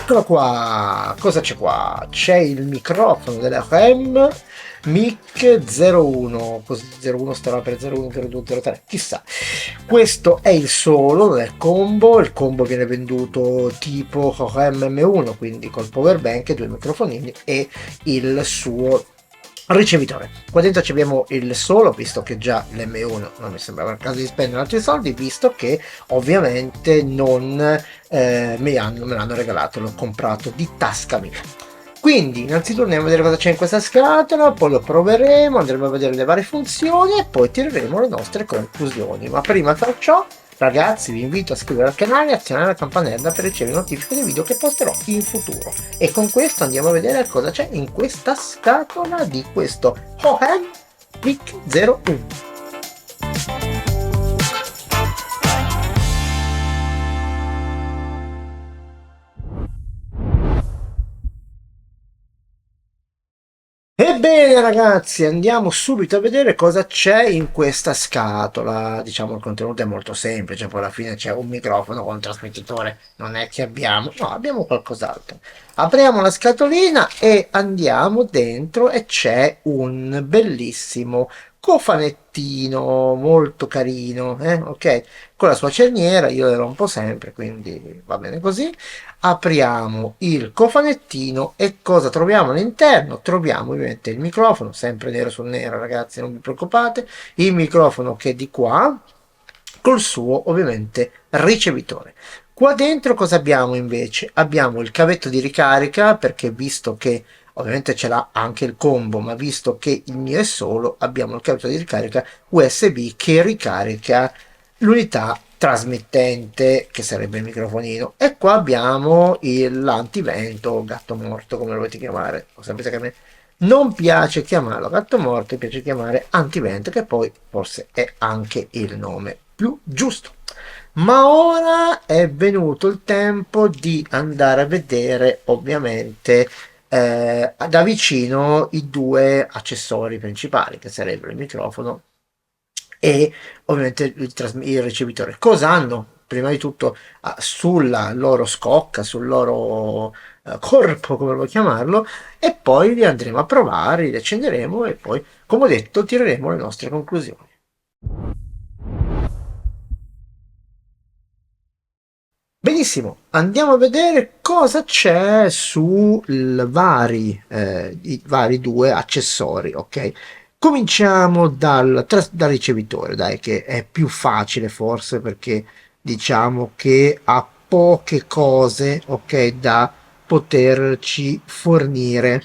Eccolo qua, cosa c'è qua? C'è il microfono della RAM Mic 01, così 01 starà per 01, 02, 03, chissà. Questo è il solo, non è il combo viene venduto tipo RAM M1, quindi col power bank, due microfonini e il suo ricevitore. Qua dentro abbiamo il solo, visto che già l'M1 non mi sembrava il caso di spendere altri soldi, visto che ovviamente non me l'hanno regalato, l'ho comprato di tasca mia. Quindi innanzitutto andiamo a vedere cosa c'è in questa scatola, poi lo proveremo, andremo a vedere le varie funzioni e poi tireremo le nostre conclusioni. Ma prima di far ciò, ragazzi, vi invito a iscrivervi al canale e azionare la campanella per ricevere notifiche dei video che posterò in futuro. E con questo andiamo a vedere cosa c'è in questa scatola di questo Hohem Mic 01. Ebbene ragazzi, andiamo subito a vedere cosa c'è in questa scatola. Diciamo il contenuto è molto semplice, poi alla fine c'è un microfono con un trasmettitore, non è che abbiamo, no, abbiamo qualcos'altro. Apriamo la scatolina e andiamo dentro e c'è un bellissimo cofanettino molto carino, ok? Con la sua cerniera, io le rompo sempre, quindi va bene così. Apriamo il cofanettino e cosa troviamo all'interno? Troviamo ovviamente il microfono, sempre nero su nero ragazzi, non vi preoccupate, il microfono che è di qua, col suo ovviamente ricevitore. Qua dentro cosa abbiamo invece? Abbiamo il cavetto di ricarica, perché visto che ovviamente ce l'ha anche il combo, ma visto che il mio è solo, abbiamo il cavetto di ricarica USB che ricarica l'unità trasmittente, che sarebbe il microfonino. E qua abbiamo l'antivento, gatto morto, come lo volete chiamare. Lo sapete che a me non piace chiamarlo gatto morto, mi piace chiamare antivento, che poi forse è anche il nome più giusto. Ma ora è venuto il tempo di andare a vedere ovviamente da vicino i due accessori principali, che sarebbero il microfono e ovviamente il ricevitore. Cosa hanno? Prima di tutto sulla loro scocca, sul loro corpo, come vuoi chiamarlo, e poi li andremo a provare, li accenderemo e poi, come ho detto, tireremo le nostre conclusioni. Benissimo, andiamo a vedere cosa c'è i vari due accessori, ok? Cominciamo dal ricevitore, dai, che è più facile forse perché diciamo che ha poche cose, ok, da poterci fornire.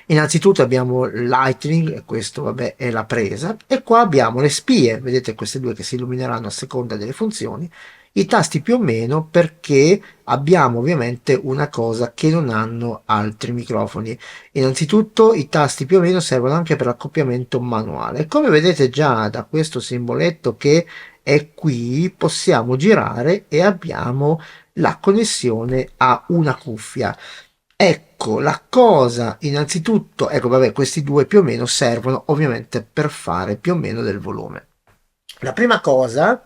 Innanzitutto abbiamo Lightning, e questo vabbè è la presa, e qua abbiamo le spie, vedete queste due che si illumineranno a seconda delle funzioni, i tasti più o meno perché abbiamo ovviamente una cosa che non hanno altri microfoni. Innanzitutto i tasti più o meno servono anche per l'accoppiamento manuale. Come vedete già da questo simboletto che è qui, possiamo girare e abbiamo la connessione a una cuffia. Ecco, la cosa innanzitutto, ecco, vabbè, questi due più o meno servono ovviamente per fare più o meno del volume. La prima cosa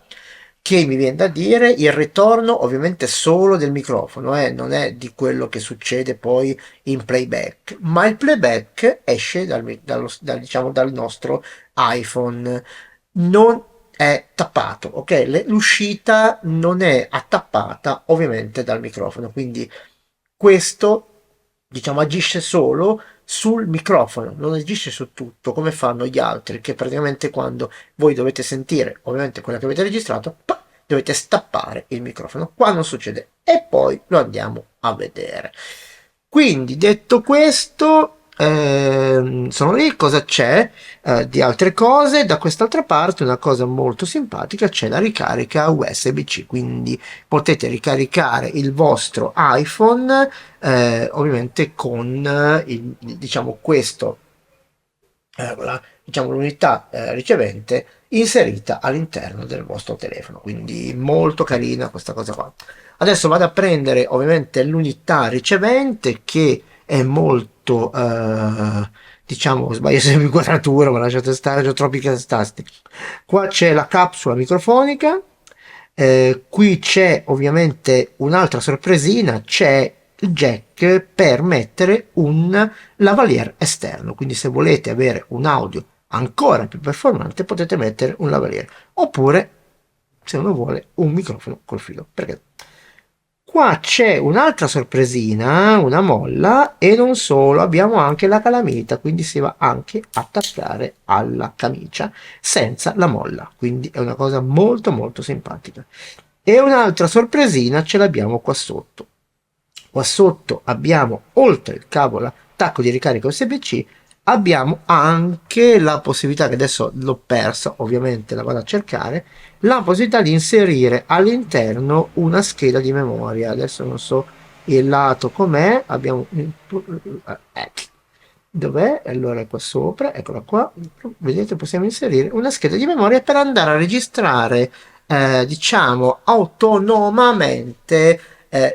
che mi viene da dire, il ritorno ovviamente solo del microfono, non è di quello che succede poi in playback, ma il playback esce diciamo, dal nostro iPhone, non è tappato, ok? L'uscita non è attappata ovviamente dal microfono, quindi questo diciamo agisce solo sul microfono, non agisce su tutto come fanno gli altri, che praticamente quando voi dovete sentire ovviamente quella che avete registrato, dovete stappare il microfono. Qua non succede e poi lo andiamo a vedere. Quindi detto questo, sono lì, cosa c'è di altre cose? Da quest'altra parte una cosa molto simpatica, c'è la ricarica USB-C, quindi potete ricaricare il vostro iPhone ovviamente con diciamo questo diciamo l'unità ricevente inserita all'interno del vostro telefono, quindi molto carina questa cosa qua. Adesso vado a prendere ovviamente l'unità ricevente, che è molto diciamo, sbaglio sempre inquadratura, ma lasciate stare, ho troppi tasti. Qua c'è la capsula microfonica, Qui c'è ovviamente un'altra sorpresina, c'è il jack per mettere un lavalier esterno, quindi se volete avere un audio ancora più performante potete mettere un lavalier, oppure se uno vuole un microfono col filo, perché qua c'è un'altra sorpresina, una molla, e non solo, abbiamo anche la calamita, quindi si va anche a attaccare alla camicia senza la molla, quindi è una cosa molto molto simpatica. E un'altra sorpresina ce l'abbiamo qua sotto. Qua sotto abbiamo, oltre il cavo l'attacco di ricarica USB-C, abbiamo anche la possibilità, che adesso l'ho persa, ovviamente la vado a cercare, la possibilità di inserire all'interno una scheda di memoria. Adesso non so il lato com'è, abbiamo dov'è? Allora qua sopra, eccola qua, vedete, possiamo inserire una scheda di memoria per andare a registrare diciamo autonomamente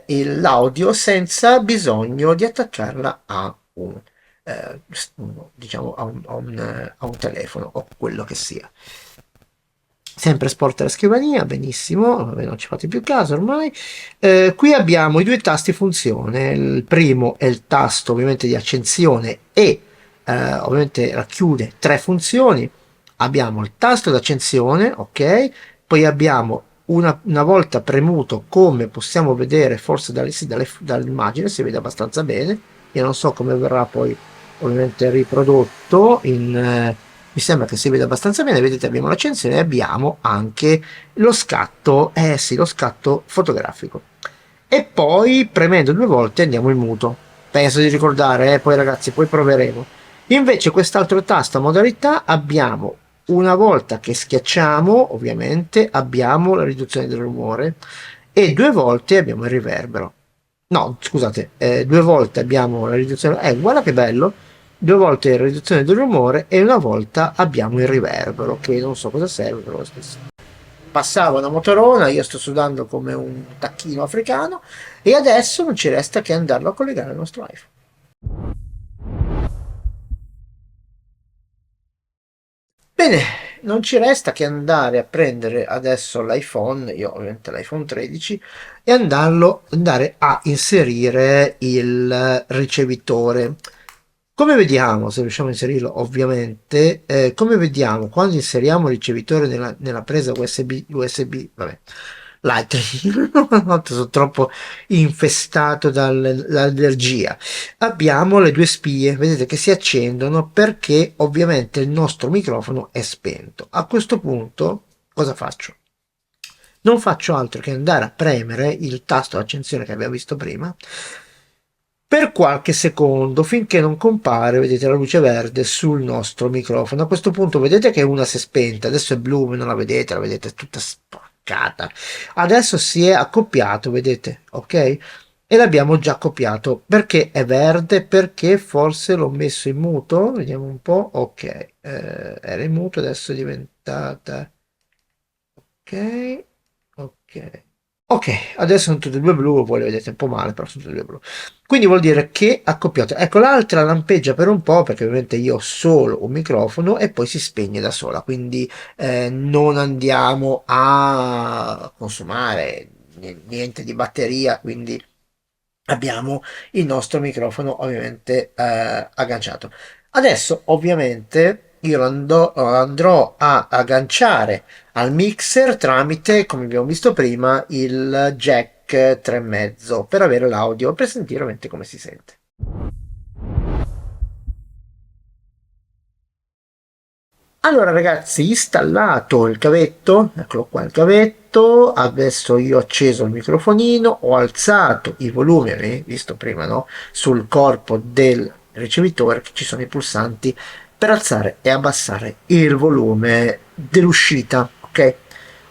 l'audio senza bisogno di attaccarla a un diciamo a un telefono o quello che sia. Sempre sport alla scrivania, benissimo, vabbè, non ci fate più caso ormai. Qui abbiamo i due tasti funzione, il primo è il tasto ovviamente di accensione e ovviamente racchiude tre funzioni. Abbiamo il tasto d'accensione, ok, poi abbiamo una volta premuto, come possiamo vedere forse dall'immagine, si vede abbastanza bene, io non so come verrà poi ovviamente riprodotto mi sembra che si veda abbastanza bene, vedete abbiamo l'accensione e abbiamo anche lo scatto, eh sì, lo scatto fotografico. E poi premendo due volte andiamo in muto. Penso di ricordare, poi ragazzi, poi proveremo. Invece quest'altro tasto modalità abbiamo, una volta che schiacciamo, ovviamente, abbiamo la riduzione del rumore e due volte abbiamo il riverbero. No, scusate, due volte abbiamo la riduzione, guarda che bello, due volte la riduzione del rumore e una volta abbiamo il riverbero, che non so cosa serve, però lo stesso. Passava una motorona, io sto sudando come un tacchino africano e adesso non ci resta che andarlo a collegare al nostro iPhone. Bene, non ci resta che andare a prendere adesso l'iPhone, io ovviamente l'iPhone 13, e andare a inserire il ricevitore. Come vediamo, se riusciamo a inserirlo ovviamente, come vediamo quando inseriamo il ricevitore nella presa USB, vabbè, Lightning, sono troppo infestato dall'allergia. Abbiamo le due spie, vedete che si accendono perché ovviamente il nostro microfono è spento. A questo punto cosa faccio? Non faccio altro che andare a premere il tasto d'accensione che abbiamo visto prima per qualche secondo finché non compare, vedete, la luce verde sul nostro microfono. A questo punto vedete che una si è spenta, adesso è blu, non la vedete è tutta sporcata. Adesso si è accoppiato, vedete, ok? E l'abbiamo già accoppiato. Perché è verde? Perché forse l'ho messo in muto, vediamo un po', ok, era in muto, adesso è diventata, ok, ok. Ok, adesso sono tutte e due blu, voi le vedete un po' male, però sono tutte e due blu. Quindi vuol dire che accoppiato. Ecco, l'altra lampeggia per un po', perché ovviamente io ho solo un microfono e poi si spegne da sola, quindi non andiamo a consumare niente di batteria, quindi abbiamo il nostro microfono ovviamente agganciato. Adesso ovviamente io andrò a agganciare al mixer tramite, come abbiamo visto prima, il jack 3,5 per avere l'audio, per sentire ovviamente come si sente. Allora ragazzi, installato il cavetto, eccolo qua il cavetto, adesso io ho acceso il microfonino, ho alzato i volumi, avete visto prima, no? Sul corpo del ricevitore che ci sono i pulsanti per alzare e abbassare il volume dell'uscita, ok?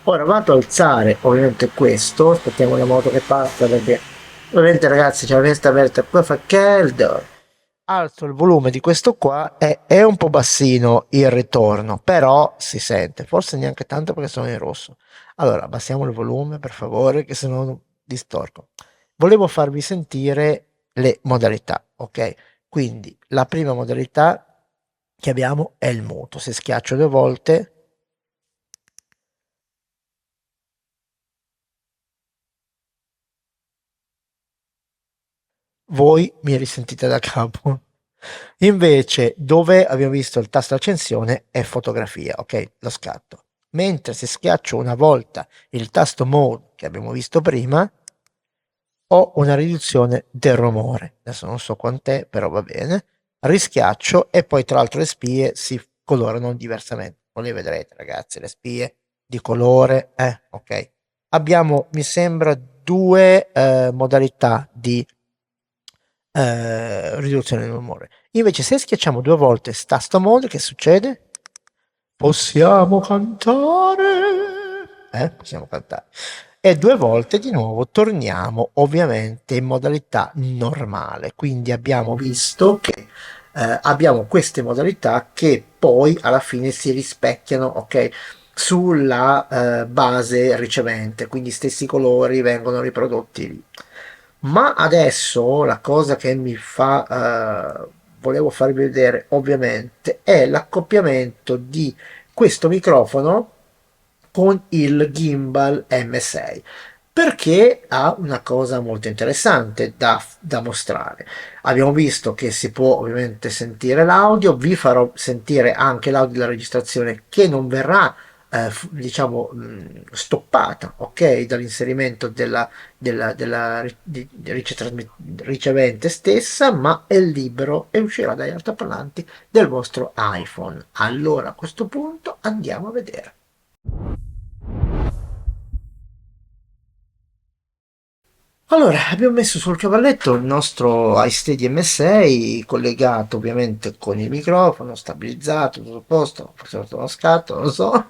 Ora vado ad alzare ovviamente questo, aspettiamo la moto che passa perché ovviamente ragazzi c'è la finestra aperta, qua fa caldo. Alzo il volume di questo qua e è un po' bassino il ritorno, però si sente, forse neanche tanto perché sono in rosso. Allora, abbassiamo il volume per favore, che se no distorco. Volevo farvi sentire le modalità, ok? Quindi la prima modalità che abbiamo è il muto. Se schiaccio due volte voi mi risentite da capo. Invece, dove abbiamo visto il tasto accensione è fotografia, ok? Lo scatto. Mentre se schiaccio una volta il tasto mode che abbiamo visto prima, ho una riduzione del rumore. Adesso non so quant'è, però va bene. Rischiaccio e poi tra l'altro le spie si colorano diversamente. Non le vedrete, ragazzi, le spie di colore, ok. Abbiamo, mi sembra, due modalità di riduzione del rumore. Invece se schiacciamo due volte tasto mode, che succede? Possiamo cantare. Possiamo cantare. E due volte di nuovo torniamo ovviamente in modalità normale. Quindi abbiamo visto che abbiamo queste modalità che poi alla fine si rispecchiano, ok? Sulla base ricevente, quindi stessi colori vengono riprodotti lì. Ma adesso la cosa che mi fa, volevo farvi vedere ovviamente, è l'accoppiamento di questo microfono con il gimbal M6 perché ha una cosa molto interessante da mostrare. Abbiamo visto che si può ovviamente sentire l'audio, vi farò sentire anche l'audio della registrazione che non verrà diciamo stoppata, ok, dall'inserimento ricevente stessa, ma è libero e uscirà dagli altoparlanti del vostro iPhone. Allora a questo punto andiamo a vedere. Allora, abbiamo messo sul cavalletto il nostro iSteady M6 collegato ovviamente con il microfono, stabilizzato, tutto a posto, forse ho fatto uno scatto, non lo so.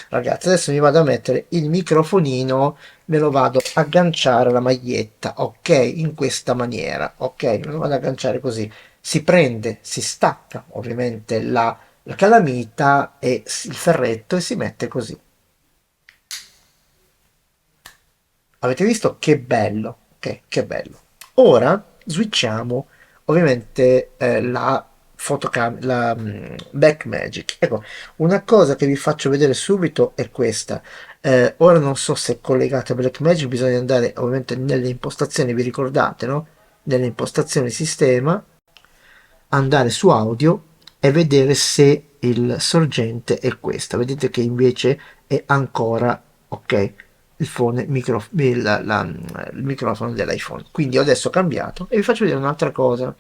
Ragazzi, adesso mi vado a mettere il microfonino, me lo vado a agganciare alla maglietta, ok? In questa maniera, ok? Me lo vado ad agganciare così. Si prende, si stacca ovviamente la calamita e il ferretto e si mette così. Avete visto che bello, che bello. Ora switchiamo ovviamente la Blackmagic. Ecco, una cosa che vi faccio vedere subito è questa. Ora non so se è collegata a Blackmagic, bisogna andare ovviamente nelle impostazioni, vi ricordate, no? Nelle impostazioni sistema, andare su audio e vedere se il sorgente è questa. Vedete che invece è ancora ok il microfono dell'iPhone. Quindi ho adesso cambiato e vi faccio vedere un'altra cosa.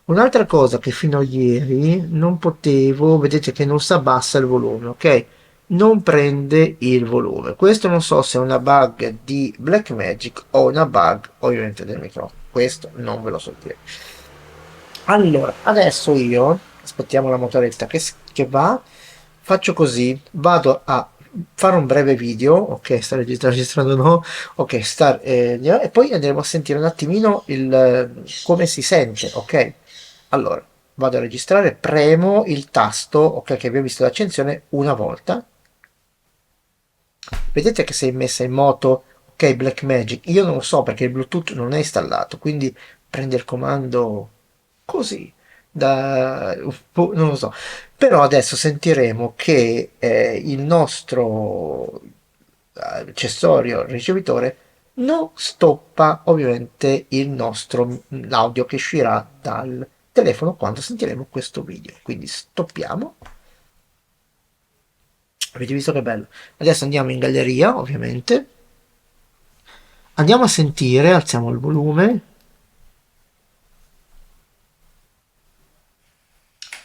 Un'altra cosa che fino a ieri non potevo, vedete che non si abbassa il volume, ok? Non prende il volume. Questo non so se è una bug di Blackmagic o una bug ovviamente del microfono. Questo non ve lo so dire. Allora, adesso io, aspettiamo la motoretta che va, faccio così, vado a fare un breve video, ok, sta registrando no, ok, e poi andremo a sentire un attimino come si sente, ok? Allora, vado a registrare, premo il tasto, ok, che abbiamo visto l'accensione una volta, vedete che si è messa in moto, ok, Blackmagic, io non lo so perché il Bluetooth non è installato, quindi prende il comando così, non lo so, però adesso sentiremo che il nostro accessorio ricevitore non stoppa ovviamente l'audio che uscirà dal telefono quando sentiremo questo video. Quindi stoppiamo. Avete visto che bello? Adesso andiamo in galleria, ovviamente. Andiamo a sentire, alziamo il volume.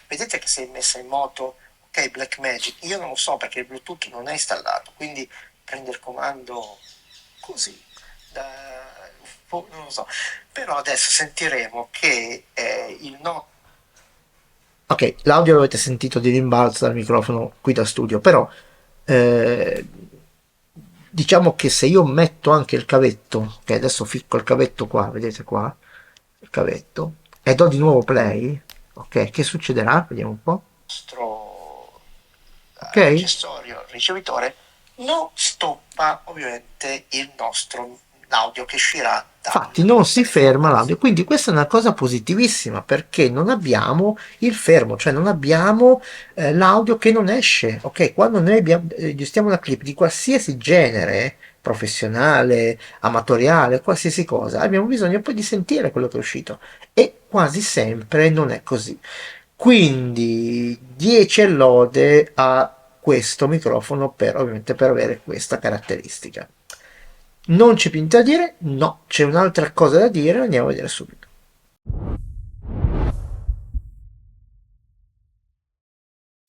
Vedete che si è messa in moto, ok, Blackmagic. Io non lo so perché il Bluetooth non è installato, quindi prende il comando così, non lo so. Però adesso sentiremo che il no. Ok, l'audio l'avete sentito di rimbalzo dal microfono qui da studio, però eh, diciamo che se io metto anche il cavetto, che adesso ficco il cavetto qua, vedete qua, il cavetto, e do di nuovo play, ok, che succederà? Vediamo un po'. Il nostro accessorio ricevitore non stoppa ovviamente l'audio che uscirà. Infatti non si ferma l'audio, quindi questa è una cosa positivissima perché non abbiamo il fermo, cioè non abbiamo l'audio che non esce, ok? Quando noi gestiamo una clip di qualsiasi genere, professionale, amatoriale, qualsiasi cosa, abbiamo bisogno poi di sentire quello che è uscito e quasi sempre non è così. Quindi 10 lode a questo microfono per ovviamente per avere questa caratteristica. Non c'è più niente da dire? No, c'è un'altra cosa da dire, andiamo a vedere subito.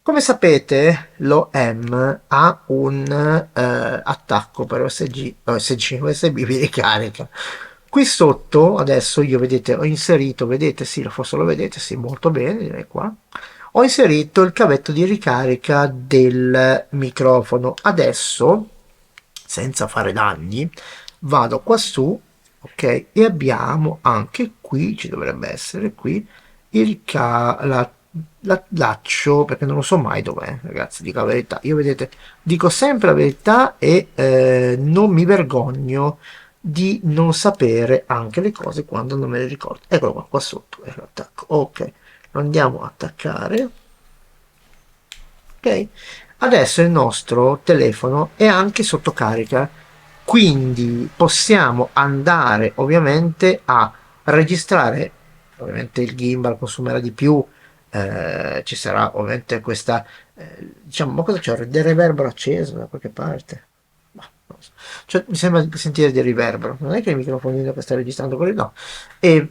Come sapete, l'OM ha un attacco per OSG, USB di ricarica. Qui sotto, adesso io vedete, ho inserito, vedete, sì, forse lo vedete, sì, molto bene, direi qua. Ho inserito il cavetto di ricarica del microfono. Adesso, senza fare danni, vado qua su, ok, e abbiamo anche qui, ci dovrebbe essere qui, la laccio, perché non lo so mai dov'è, ragazzi, dico la verità. Io vedete, dico sempre la verità e non mi vergogno di non sapere anche le cose quando non me le ricordo. Eccolo qua, qua sotto è l'attacco. Ok, lo andiamo a attaccare. Ok, adesso il nostro telefono è anche sotto carica, quindi possiamo andare ovviamente a registrare. Ovviamente il gimbal consumerà di più, ci sarà ovviamente questa diciamo, ma cosa c'è del riverbero acceso da qualche parte? Ma non so. Cioè, mi sembra di sentire del riverbero, non è che il microfonino che sta registrando quello, no. E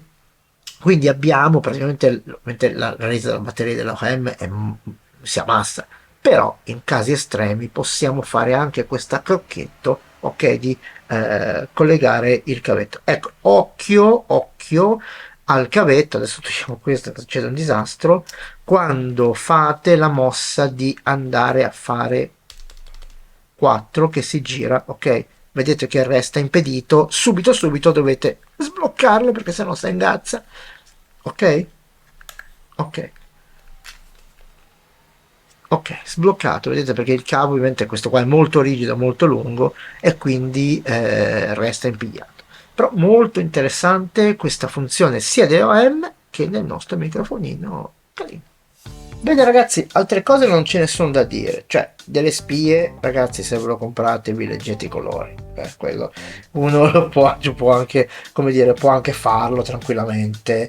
quindi abbiamo praticamente ovviamente la resa della batteria della OM si ammassa, però in casi estremi possiamo fare anche questo crocchetto, ok, di collegare il cavetto. Ecco, occhio al cavetto, adesso togliamo questo che succede un disastro, quando fate la mossa di andare a fare 4 che si gira, ok? Vedete che resta impedito, subito dovete sbloccarlo perché sennò si ingazza, ok? Ok. Ok, sbloccato, vedete perché il cavo ovviamente questo qua è molto rigido, molto lungo e quindi resta impigliato. Però molto interessante questa funzione sia dell'OM che del nostro microfonino carino. Bene ragazzi, altre cose non ce ne sono da dire, cioè delle spie, ragazzi se ve lo comprate vi leggete i colori, quello uno lo può anche, come dire, può anche farlo tranquillamente,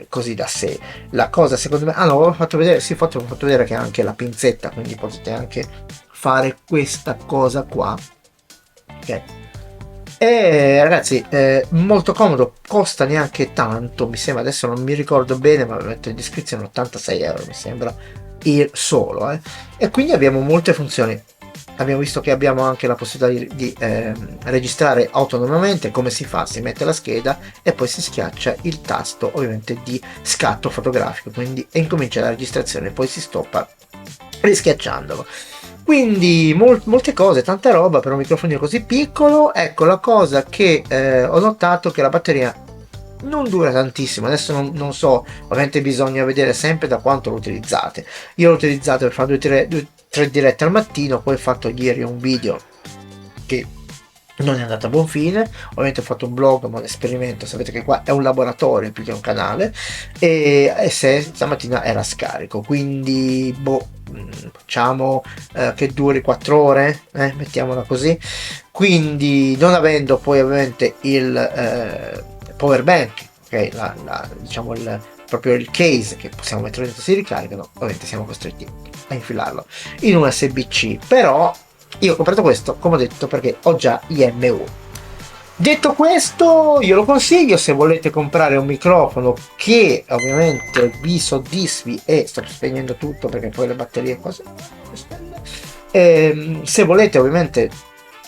così da sé. La cosa secondo me, ah no, ho fatto vedere, sì, ho fatto vedere che ha anche la pinzetta, quindi potete anche fare questa cosa qua, ok? E ragazzi, molto comodo, costa neanche tanto, mi sembra, adesso non mi ricordo bene, ma lo metto in descrizione, 86 euro mi sembra, il solo. E quindi abbiamo molte funzioni. Abbiamo visto che abbiamo anche la possibilità di registrare autonomamente. Come si fa? Si mette la scheda e poi si schiaccia il tasto ovviamente di scatto fotografico, quindi e incomincia la registrazione, poi si stoppa rischiacciandolo. Quindi molte cose, tanta roba per un microfonino così piccolo. Ecco la cosa che ho notato che la batteria non dura tantissimo. Adesso non so, ovviamente bisogna vedere sempre da quanto lo utilizzate. Io l'ho utilizzato per fare 2-3 dirette al mattino, poi ho fatto ieri un video che non è andato a buon fine. Ovviamente ho fatto un blog, ma un esperimento, sapete che qua è un laboratorio più che un canale, e se stamattina era scarico, quindi boh, facciamo che duri 4 ore, mettiamola così. Quindi non avendo poi ovviamente il power bank, ok, diciamo proprio il case che possiamo mettere dentro si ricaricano, ovviamente siamo costretti a infilarlo in un USB-C, però io ho comprato questo, come ho detto, perché ho già IMU. Detto questo, io lo consiglio se volete comprare un microfono che ovviamente vi soddisfi, e sto spegnendo tutto perché poi le batterie cose. Se volete ovviamente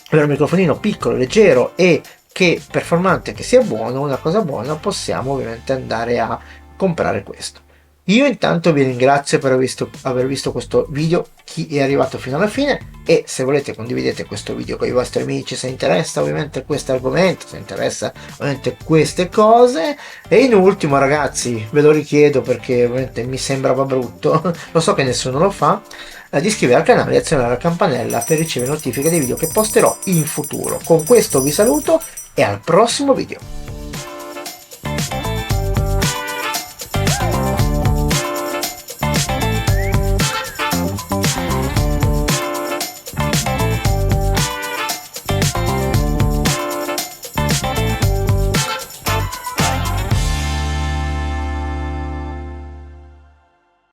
avere un microfonino piccolo, leggero e che performante, che sia buono, una cosa buona, possiamo ovviamente andare a comprare questo. Io intanto vi ringrazio per aver visto questo video, chi è arrivato fino alla fine, e se volete condividete questo video con i vostri amici se interessa ovviamente questo argomento, se interessa ovviamente queste cose. E in ultimo ragazzi ve lo richiedo perché ovviamente mi sembrava brutto, lo so che nessuno lo fa, di iscrivervi al canale e azionare la campanella per ricevere notifiche dei video che posterò in futuro. Con questo vi saluto e al prossimo video.